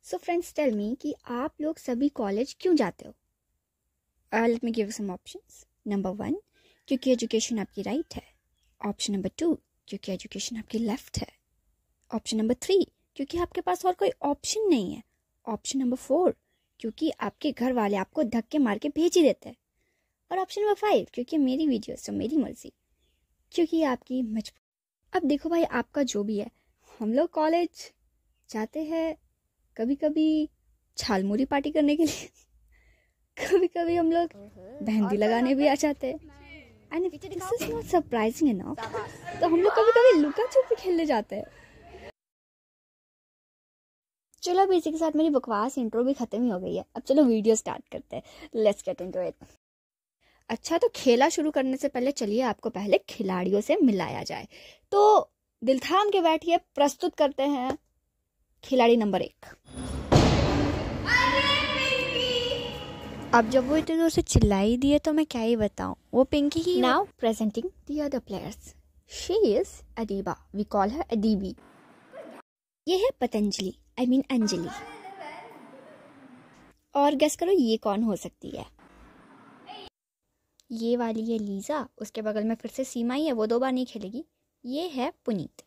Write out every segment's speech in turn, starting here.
So friends tell me कि आप लोग सभी कॉलेज क्यों जाते हो? Let me give some options. Number 1, क्योंकि एजुकेशन आपकी राइट है। ऑप्शन नंबर 2, क्योंकि एजुकेशन आपकी लेफ्ट है। ऑप्शन नंबर 3, क्योंकि आपके पास और कोई ऑप्शन नहीं है। ऑप्शन नंबर 4, क्योंकि आपके घर वाले आपको धक्के मार के भेज ही देते हैं। और ऑप्शन नंबर 5, क्योंकि मेरी वीडियो तो मेरी मर्जी, क्योंकि आपकी मजबूरी। अब देखो भाई, आपका जो भी है, हम लोग कॉलेज जाते हैं कभी कभी छालमुरी पार्टी करने के लिए, कभी कभी हम लोग मेहंदी लगाने भी आ जाते हैं। And this is not surprising enough, तो हम लोग कभी कभी लुका छुपी खेलने जाते हैं। चलो अब इसी के साथ मेरी बकवास इंट्रो भी खत्म ही हो गई है। अब चलो वीडियो स्टार्ट करते हैं। Let's get into it. अच्छा, तो खेला शुरू करने से पहले चलिए आपको पहले खिलाड़ियों से मिलाया जाए। तो दिल थाम के बैठिए, प्रस्तुत करते हैं खिलाड़ी नंबर 1। अब जब वो इतने जोर से चिल्लाई दिए तो मैं क्या ही बताऊं, वो पिंकी ही। Now presenting the other players, she is Adiba, we call her Adibi. ये है पतंजलि, आई मीन अंजलि। और गेस करो ये कौन हो सकती है? ये वाली है लीजा, उसके बगल में फिर से सीमा ही है, वो 2 बार नहीं खेलेगी। ये है पुनीत।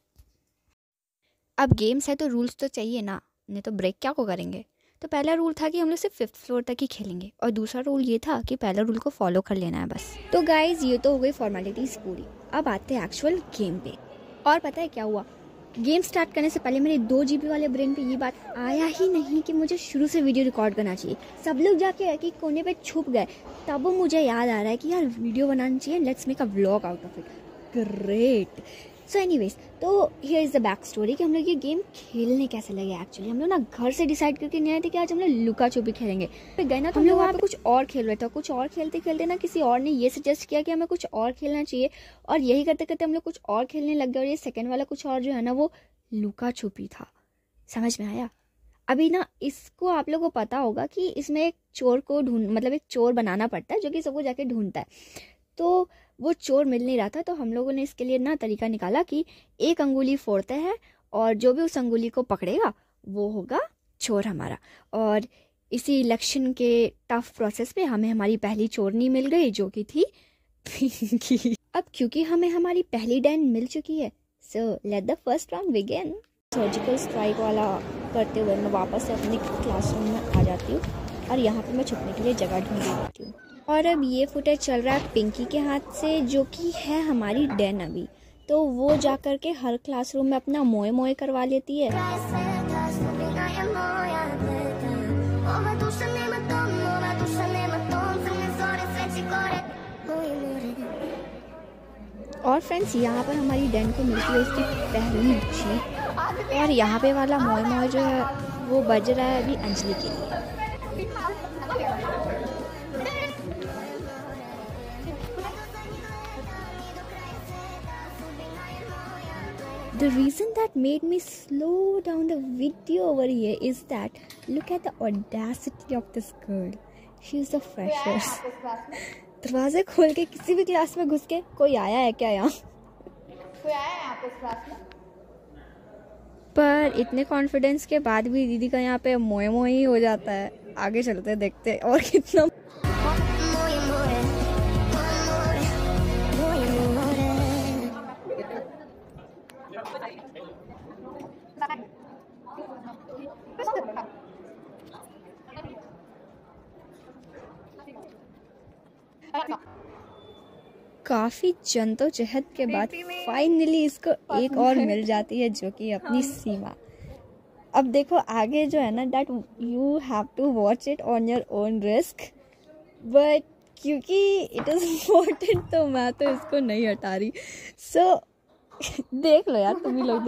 अब गेम्स है तो रूल्स तो चाहिए ना, नहीं तो ब्रेक क्या को करेंगे। तो पहला रूल था कि हम लोग सिर्फ 5th फ्लोर तक ही खेलेंगे, और दूसरा रूल ये था कि पहला रूल को फॉलो कर लेना है बस। तो गाइज ये तो हो गई फॉर्मेलिटीज पूरी। अब आते हैं एक्चुअल गेम पे। और पता है क्या हुआ, गेम स्टार्ट करने से पहले मेरे 2 GB वाले ब्रेन पे ये बात आया ही नहीं कि मुझे शुरू से वीडियो रिकॉर्ड करना चाहिए। सब लोग जाके कि कोने पे छुप गए, तब मुझे याद आ रहा है कि यार वीडियो बनाना चाहिए, let's make a vlog out of it. Great. So anyways, तो here is the back story कि हम लोग ये गेम खेलने कैसे लगे। एक्चुअली हम लोग ना घर से डिसाइड करके नहीं आए थे कि आज हम लोग लुका छुपी खेलेंगे। फिर गए ना तो हम लोग वहाँ पे कुछ और खेल रहे थे। कुछ और खेलते खेलते ना किसी और ने ये सजेस्ट किया कि हमें कुछ और खेलना चाहिए, और यही करते करते हम लोग कुछ और खेलने लग गए। और ये सेकेंड वाला कुछ और जो है ना, वो लुका छुपी था। समझ में आया? अभी ना इसको आप लोगों को पता होगा कि इसमें एक चोर को मतलब एक चोर बनाना पड़ता है जो कि सबको जाके ढूंढता है। तो वो चोर मिल नहीं रहा था, तो हम लोगों ने इसके लिए ना तरीका निकाला कि एक अंगुली फोड़ते हैं, और जो भी उस अंगुली को पकड़ेगा वो होगा चोर हमारा। और इसी इलेक्शन के टफ प्रोसेस में हमें हमारी पहली चोरनी मिल गई, जो कि थी पिंकी। अब क्योंकि हमें हमारी पहली डैन मिल चुकी है, so let the first round begin. Surgical strike वाला करते हुए मैं वापस से अपने क्लासरूम में आ जाती हूँ, और यहाँ पे मैं छुपने के लिए जगह ढूंढ लेती हूँ। और अब ये फुटेज चल रहा है पिंकी के हाथ से, जो कि है हमारी डैन अभी। तो वो जा कर के हर क्लासरूम में अपना मोए मोए करवा लेती है। और फ्रेंड्स, यहाँ पर हमारी डैन को मिलती है उसकी पहली जीत, और यहाँ पे वाला मोए मोए जो है वो बज रहा है अभी अंजलि के लिए। The reason that made me slow down the video over here is that look at the audacity of this girl. She is a freshers. दरवाजे खोल के किसी भी क्लास में घुस के, कोई आया है क्या यहाँ? कोई आया है यहाँ पे क्लास में? पर इतने कॉन्फिडेंस के बाद भी दीदी का यहाँ पे मोए मोए ही हो जाता है। आगे चलते देखते और कितना। काफी जद्दोजहद के बाद फाइनली इसको एक और मिल जाती है, जो कि अपनी सीमा। अब देखो आगे जो है ना, that you have to watch it on your own risk, but क्योंकि इट इज इम्पोर्टेंट तो मैं तो इसको नहीं हटा रही। सो देख लो यार तुम ही लोग।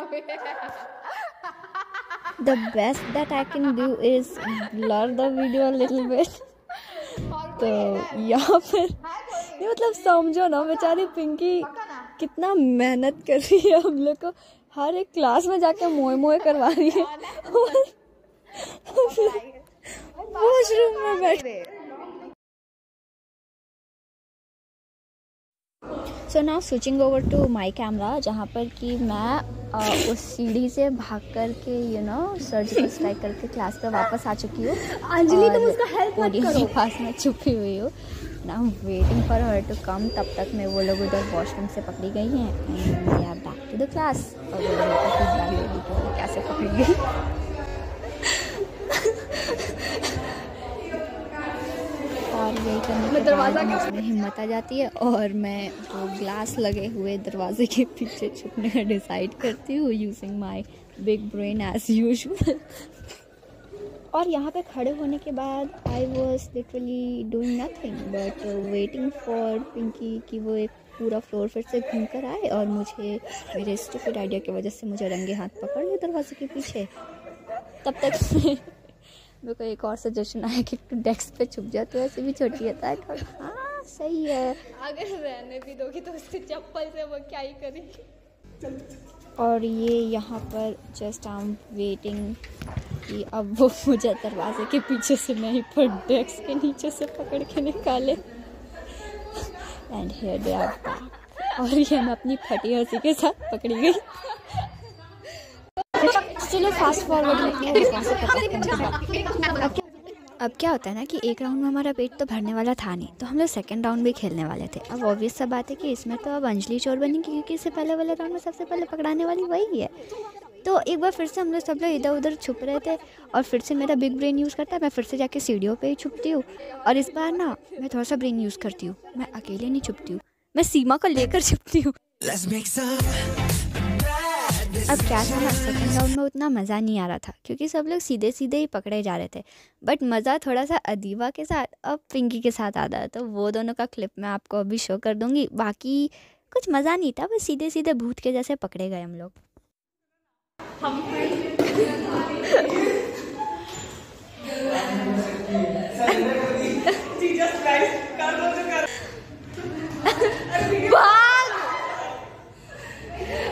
The best that I can do is blur the video a little bit. तो यहाँ पर ये मतलब समझो ना, बेचारी पिंकी कितना मेहनत कर रही है हम लोग को, हर एक क्लास में जाके मोए मोए करवा रही है, वॉशरूम में बैठ। So now switching over to my camera, जहाँ पर कि मैं उस सीढ़ी से भाग कर के सर्जिकल स्ट्राइक करके क्लास पे वापस आ चुकी हूँ। अंजलि तुम उसका हेल्प मत करो। के पास में छुपी हुई हूँ। Now waiting for her to come. तब तक में वो लोग उधर वॉशरूम से पकड़ी गई हैं and we are back to the class. और वो लोग फीडबैक देगी कि वो कैसे पकड़ी गई। और यही करने के बाद मुझमें हिम्मत आ जाती है और मैं वो ग्लास लगे हुए दरवाजे के पीछे छुपने का डिसाइड करती हूँ using my big brain as usual. और यहाँ पे खड़े होने के बाद I was literally doing nothing but waiting for Pinky कि वो एक पूरा फ्लोर फिर से घूम कर आए और मुझे मेरे स्टूपिड आइडिया की वजह से मुझे रंगे हाथ पकड़ ले दरवाजे के पीछे। तब तक मेरे को एक और सजेशन आया कि तू डेस्क पे छुप जा, तो ऐसे भी छोटी है। हाँ सही है, अगर रहने भी दोगी तो उससे चप्पल से वो क्या ही करेगी। और ये यहाँ पर जस्ट आई एम वेटिंग कि अब वो मुझे दरवाजे के पीछे से नहीं पर डेस्क के नीचे से पकड़ के निकाले। And here they are back. और ये मैं अपनी फटी हंसी के साथ पकड़ी गई। चलो फास्ट फॉरवर्ड। अब क्या होता है ना कि एक राउंड में हमारा पेट तो भरने वाला था नहीं, तो हम लोग सेकंड राउंड भी खेलने वाले थे। अब ऑब्वियस सा बात है कि इसमें तो अब अंजलि चोर बनेगी, क्योंकि इससे पहले वाले राउंड में सबसे पहले पकड़ाने वाली वही है। तो एक बार फिर से हम लोग सब लोग इधर उधर छुप रहे थे और फिर से मेरा बिग ब्रेन यूज़ करता है। मैं फिर से जाके सीढ़ियों पे ही छुपती हूँ और इस बार ना मैं थोड़ा सा ब्रेन यूज़ करती हूँ। मैं अकेले नहीं छुपती हूँ, मैं सीमा को लेकर छुपती हूँ। अब क्या था ना, सेकंड राउंड में उतना मज़ा नहीं आ रहा था क्योंकि सब लोग सीधे सीधे ही पकड़े जा रहे थे। बट मज़ा थोड़ा सा अदीबा के साथ अब पिंकी के साथ आता है, तो वो दोनों का क्लिप मैं आपको अभी शो कर दूँगी। बाकी कुछ मज़ा नहीं था, बस सीधे सीधे भूत के जैसे पकड़े गए हम लोग।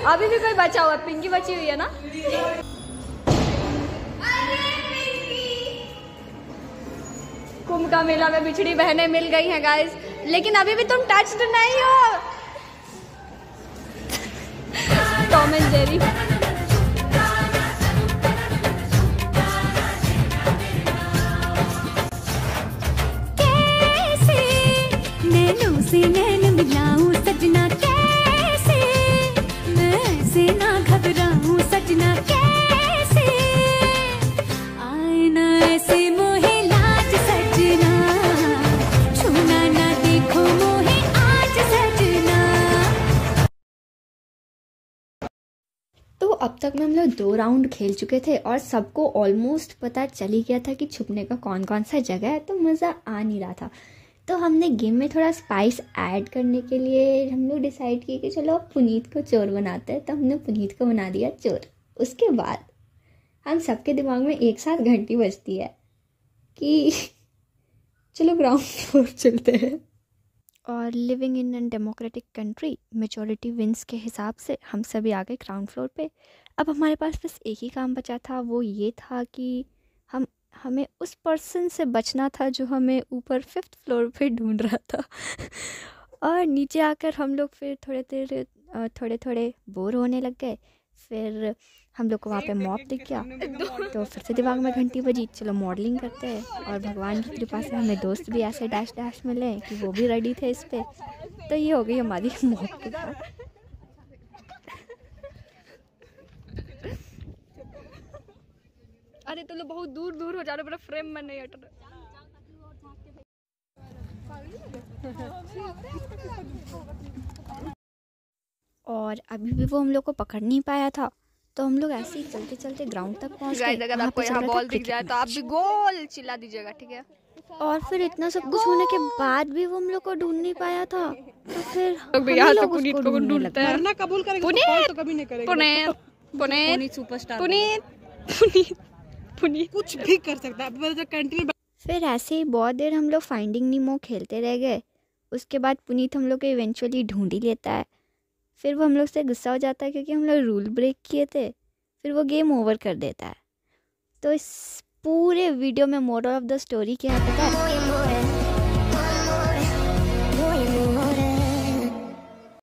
अभी भी कोई बचा हुआ है, पिंकी बची हुई है ना। कुंभ का मेला में बिछड़ी बहनें मिल गई हैं गाइस, लेकिन अभी भी तुम टच्ड नहीं हो। Tom and Jerry. कैसे नैनों से नैन मिलाऊं सजना, कैसे मैं से ना घबराऊं सजना, कैसे आए ना ऐसे मोहे लाज सजना, छूना ना देखो मोहे आज सजना। तो अब तक में हम लोग 2 राउंड खेल चुके थे और सबको ऑलमोस्ट पता चल ही गया था कि छुपने का कौन कौन सा जगह है, तो मज़ा आ नहीं रहा था। तो हमने गेम में थोड़ा स्पाइस ऐड करने के लिए हम लोग डिसाइड किए कि चलो अब पुनीत को चोर बनाते हैं, तो हमने पुनीत को बना दिया चोर। उसके बाद हम सबके दिमाग में एक साथ घंटी बजती है कि चलो ग्राउंड फ्लोर चलते हैं। और living in an democratic country majority wins के हिसाब से हम सभी आ गए ग्राउंड फ्लोर पे। अब हमारे पास बस एक ही काम बचा था, वो ये था कि हमें उस पर्सन से बचना था जो हमें ऊपर 5th फ्लोर पे ढूंढ रहा था। और नीचे आकर हम लोग फिर थोड़े थोड़े बोर होने लग गए। फिर हम लोग को वहाँ पे मॉप दिख गया, तो फिर से दिमाग में घंटी बजी, चलो मॉडलिंग करते हैं। और भगवान की कृपा से हमें दोस्त भी ऐसे डैश डैश मिले कि वो भी रेडी थे इस पे। तो ये हो गई हमारी मॉप के साथ। अरे तुम लोग बहुत दूर दूर हो जा रहे हो, मेरा फ्रेम में नहीं हट रहा। और अभी भी वो हम लोग को पकड़ नहीं पाया था, तो हम लोग ऐसे ही चलते चलते ग्राउंड तक पहुंच गए। अगर आपको यहाँ बॉल दिख जाए तो आप भी गोल चिल्ला दीजिएगा, ठीक है। और फिर इतना सब कुछ होने के बाद भी वो हम लोग को ढूंढ नहीं पाया था, तो फिर पुनीत को ढूंढते हैं। मरना कबूल करेंगे, पुनीत तो कभी नहीं करेंगे। पुनीत सुपरस्टार, पुनीत कुछ भी कर सकता है कंट्री। फिर ऐसे ही बहुत देर हम लोग फाइंडिंग नीमो खेलते रह गए। उसके बाद पुनीत हम लोग को इवेंचुअली ढूंढ ही लेता है। फिर वो हम लोग से गुस्सा हो जाता है क्योंकि हम लोग रूल ब्रेक किए थे। फिर वो गेम ओवर कर देता है। तो इस पूरे वीडियो में मोरल ऑफ द स्टोरी क्या है पता है?